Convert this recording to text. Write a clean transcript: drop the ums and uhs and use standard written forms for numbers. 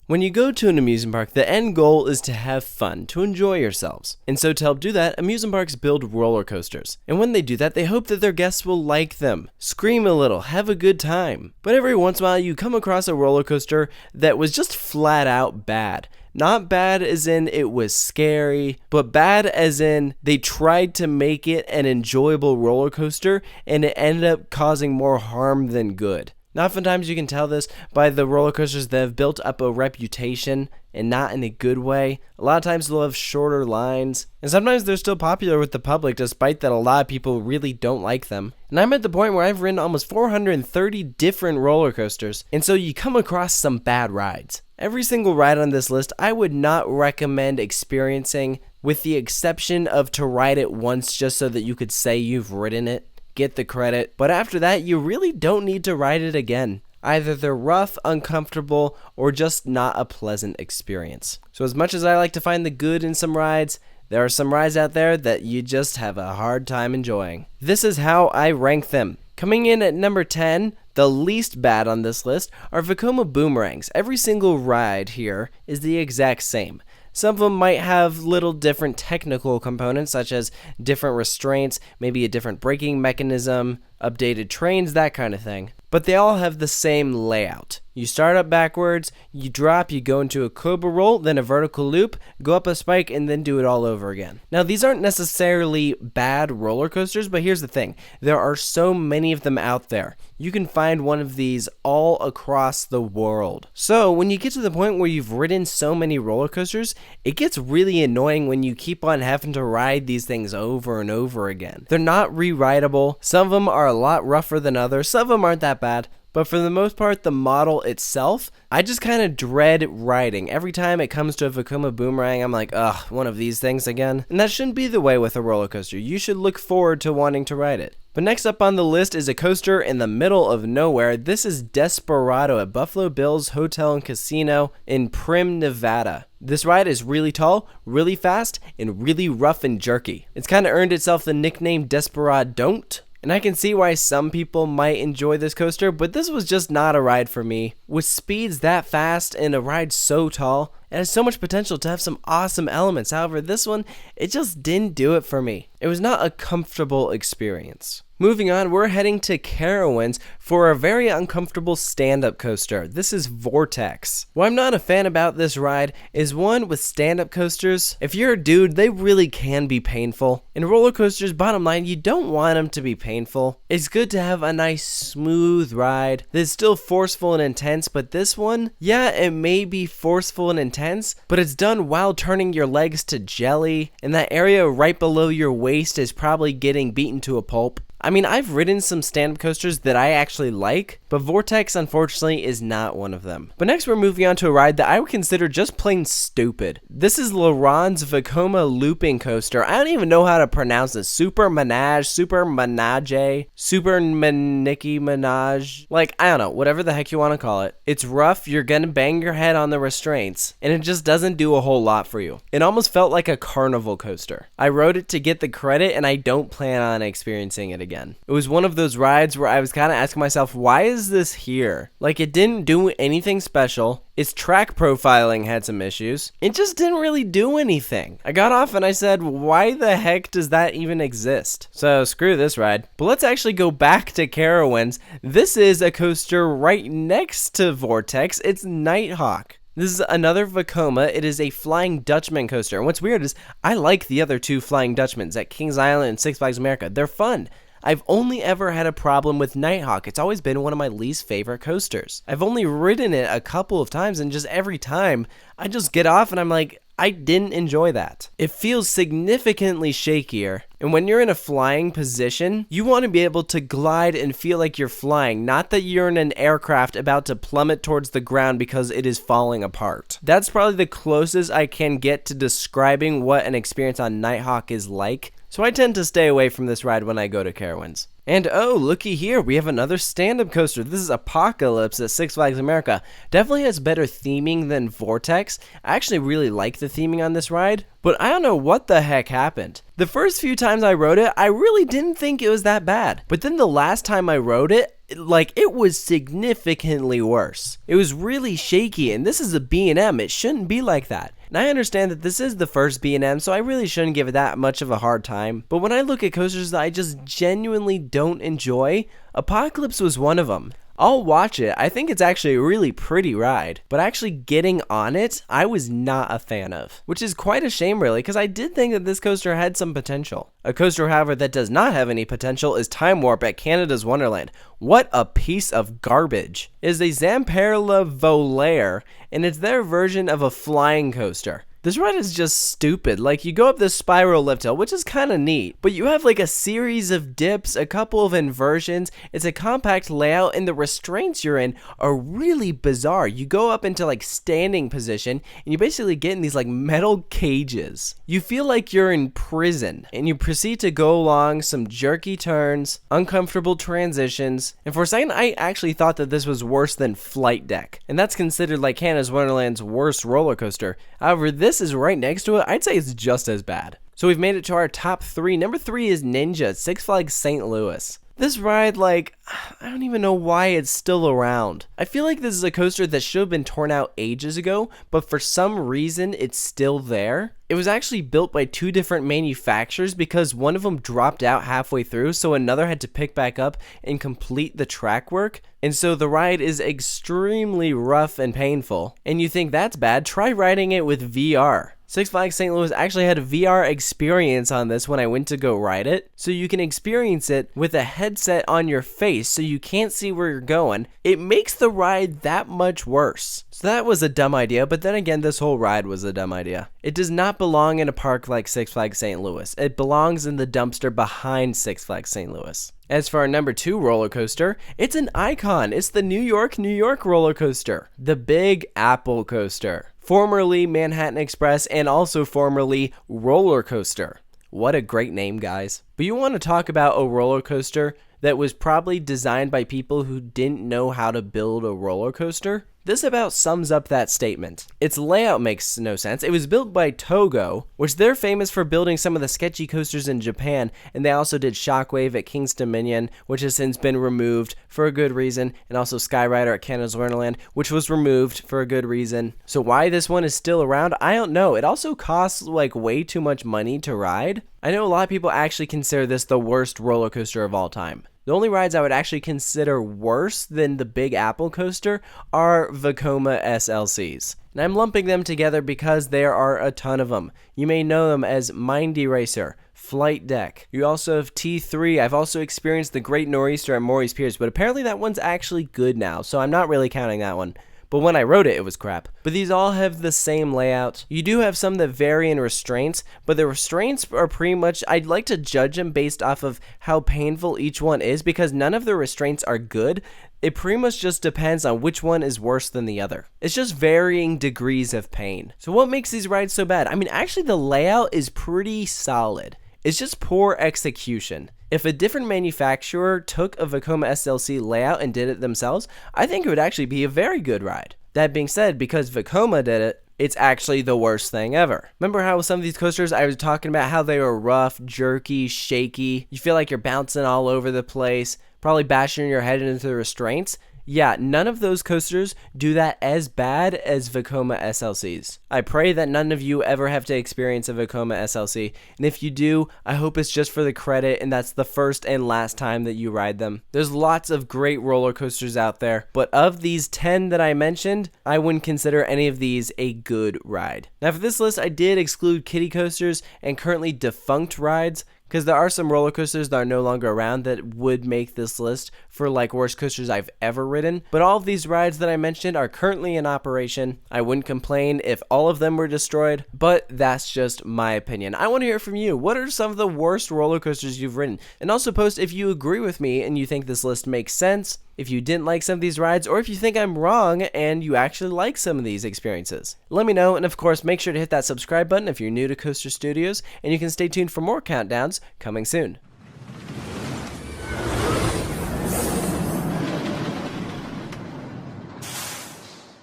When you go to an amusement park, the end goal is to have fun, to enjoy yourselves. And so to help do that, amusement parks build roller coasters. And when they do that, they hope that their guests will like them, scream a little, have a good time. But every once in a while, you come across a roller coaster that was just flat out bad. Not bad as in it was scary, but bad as in they tried to make it an enjoyable roller coaster and it ended up causing more harm than good. Now, oftentimes you can tell this by the roller coasters that have built up a reputation and not in a good way. A lot of times they'll have shorter lines, and sometimes they're still popular with the public despite that a lot of people really don't like them. And I'm at the point where I've ridden almost 430 different roller coasters, and so you come across some bad rides. Every single ride on this list I would not recommend experiencing, with the exception of to ride it once just so that you could say you've ridden it, get the credit, but after that you really don't need to ride it again. Either they're rough, uncomfortable, or just not a pleasant experience. So as much as I like to find the good in some rides, there are some rides out there that you just have a hard time enjoying. This is how I rank them. Coming in at number 10, the least bad on this list, are VEKOMA Boomerangs. Every single ride here is the exact same. Some of them might have little different technical components, such as different restraints, maybe a different braking mechanism, updated trains, that kind of thing. But they all have the same layout. You start up backwards, you drop, you go into a cobra roll, then a vertical loop, go up a spike, and then do it all over again. Now, these aren't necessarily bad roller coasters, but here's the thing. There are so many of them out there. You can find one of these all across the world. So, when you get to the point where you've ridden so many roller coasters, it gets really annoying when you keep on having to ride these things over and over again. They're not re-rideable. Some of them are a lot rougher than others. Some of them aren't that bad. But for the most part, the model itself, I just kind of dread riding. Every time it comes to a VEKOMA Boomerang, I'm like, ugh, one of these things again. And that shouldn't be the way with a roller coaster. You should look forward to wanting to ride it. But next up on the list is a coaster in the middle of nowhere. This is Desperado at Buffalo Bill's Hotel and Casino in Primm, Nevada. This ride is really tall, really fast, and really rough and jerky. It's kind of earned itself the nickname Desperado. And I can see why some people might enjoy this coaster, but this was just not a ride for me. With speeds that fast and a ride so tall, it has so much potential to have some awesome elements. However, this one, it just didn't do it for me. It was not a comfortable experience. Moving on, we're heading to CAROWINDS for a very uncomfortable stand-up coaster. This is VORTEX. What I'm not a fan about this ride is, one, with stand-up coasters, if you're a dude, they really can be painful. In roller coasters, bottom line, you don't want them to be painful. It's good to have a nice smooth ride that's still forceful and intense, but this one, yeah, it may be forceful and intense, but it's done while turning your legs to jelly, and that area right below your waist is probably getting beaten to a pulp. I mean, I've ridden some stand-up coasters that I actually like, but VORTEX, unfortunately, is not one of them. But next, we're moving on to a ride that I would consider just plain stupid. This is LaRonde's VEKOMA looping coaster. I don't even know how to pronounce this. Super Manege, Super Manage, Super Nicki Minaj. Like, I don't know, whatever the heck you want to call it. It's rough, you're gonna bang your head on the restraints, and it just doesn't do a whole lot for you. It almost felt like a carnival coaster. I rode it to get the credit, and I don't plan on experiencing it again. It was one of those rides where I was kind of asking myself, why is this here? Like, it didn't do anything special. Its track profiling had some issues. It just didn't really do anything. I got off and I said, why the heck does that even exist? So screw this ride. But let's actually go back to CAROWINDS. This is a coaster right next to VORTEX. It's NIGHTHAWK. This is another VEKOMA. It is a Flying Dutchman coaster. And what's weird is I like the other two Flying Dutchmans at Kings Island and Six Flags America. They're fun. I've only ever had a problem with NIGHTHAWK. It's always been one of my least favorite coasters. I've only ridden it a couple of times, and just every time, I just get off and I'm like, I didn't enjoy that. It feels significantly shakier, and when you're in a flying position, you want to be able to glide and feel like you're flying, not that you're in an aircraft about to plummet towards the ground because it is falling apart. That's probably the closest I can get to describing what an experience on NIGHTHAWK is like. So I tend to stay away from this ride when I go to CAROWINDS. And oh, looky here, we have another stand-up coaster. This is Apocalypse at Six Flags America. Definitely has better theming than VORTEX. I actually really like the theming on this ride, but I don't know what the heck happened. The first few times I rode it, I really didn't think it was that bad. But then the last time I rode it, like, it was significantly worse. It was really shaky, and this is a B&M. It shouldn't be like that. And I understand that this is the first B&M, so I really shouldn't give it that much of a hard time. But when I look at coasters that I just genuinely don't enjoy, Apocalypse was one of them. I'll watch it. I think it's actually a really pretty ride, but actually getting on it, I was not a fan of, which is quite a shame really, because I did think that this coaster had some potential. A coaster, however, that does not have any potential is Time Warp at Canada's Wonderland. What a piece of garbage. It is a Zamperla Volaire, and it's their version of a flying coaster. This ride is just stupid. Like, you go up this spiral lift hill, which is kind of neat, but you have like a series of dips, a couple of inversions. It's a compact layout, and the restraints you're in are really bizarre. You go up into like standing position, and you basically get in these like metal cages. You feel like you're in prison, and you proceed to go along some jerky turns, uncomfortable transitions, and for a second I actually thought that this was worse than Flight Deck, and that's considered like Canada's Wonderland's worst roller coaster. However, this is right next to it. I'd say it's just as bad. So we've made it to our top 3. Number 3 is Ninja at Six Flags St. Louis. This ride, like, I don't even know why it's still around. I feel like this is a coaster that should have been torn out ages ago, but for some reason it's still there. It was actually built by 2 different manufacturers because one of them dropped out halfway through, so another had to pick back up and complete the track work. And so the ride is extremely rough and painful. And you think that's bad? Try riding it with VR. Six Flags St. Louis actually had a VR experience on this when I went to go ride it. So you can experience it with a headset on your face so you can't see where you're going. It makes the ride that much worse. So that was a dumb idea, but then again, this whole ride was a dumb idea. It does not belong in a park like Six Flags St. Louis. It belongs in the dumpster behind Six Flags St. Louis. As for our number 2 roller coaster, it's an icon. It's the New York roller coaster. The Big Apple coaster. Formerly Manhattan Express and also formerly Roller Coaster. What a great name, guys. But you want to talk about a roller coaster that was probably designed by people who didn't know how to build a roller coaster? This about sums up that statement. Its layout makes no sense. It was built by Togo, which they're famous for building some of the sketchy coasters in Japan, and they also did Shockwave at King's Dominion, which has since been removed for a good reason, and also Skyrider at Canada's Wonderland, which was removed for a good reason. So why this one is still around, I don't know. It also costs like way too much money to ride. I know a lot of people actually consider this the worst roller coaster of all time. The only rides I would actually consider worse than the Big Apple coaster are VEKOMA SLC'S. And I'm lumping them together because there are a ton of them. You may know them as Mind Eraser, Flight Deck. You also have T3. I've also experienced the Great Nor'easter at Maurice Piers, but apparently that one's actually good now, so I'm not really counting that one. But when I rode it, it was crap. But these all have the same layout. You do have some that vary in restraints, but the restraints are pretty much, I'd like to judge them based off of how painful each one is, because none of the restraints are good. It pretty much just depends on which one is worse than the other. It's just varying degrees of pain. So what makes these rides so bad? I mean, actually the layout is pretty solid. It's just poor execution. If a different manufacturer took a VEKOMA SLC layout and did it themselves, I think it would actually be a very good ride. That being said, because VEKOMA did it, it's actually the worst thing ever. Remember how some of these coasters, I was talking about how they were rough, jerky, shaky, you feel like you're bouncing all over the place, probably bashing your head into the restraints? Yeah, none of those coasters do that as bad as VEKOMA SLC'S. I pray that none of you ever have to experience a VEKOMA SLC, and if you do, I hope it's just for the credit and that's the first and last time that you ride them. There's lots of great roller coasters out there, but of these 10 that I mentioned, I wouldn't consider any of these a good ride. Now for this list, I did exclude kiddie coasters and currently defunct rides, because there are some roller coasters that are no longer around that would make this list for like worst coasters I've ever ridden. But all of these rides that I mentioned are currently in operation. I wouldn't complain if all of them were destroyed, but that's just my opinion. I want to hear from you. What are some of the worst roller coasters you've ridden? And also post if you agree with me and you think this list makes sense, if you didn't like some of these rides, or if you think I'm wrong and you actually like some of these experiences. Let me know, and of course make sure to hit that subscribe button if you're new to Coaster Studios, and you can stay tuned for more countdowns coming soon.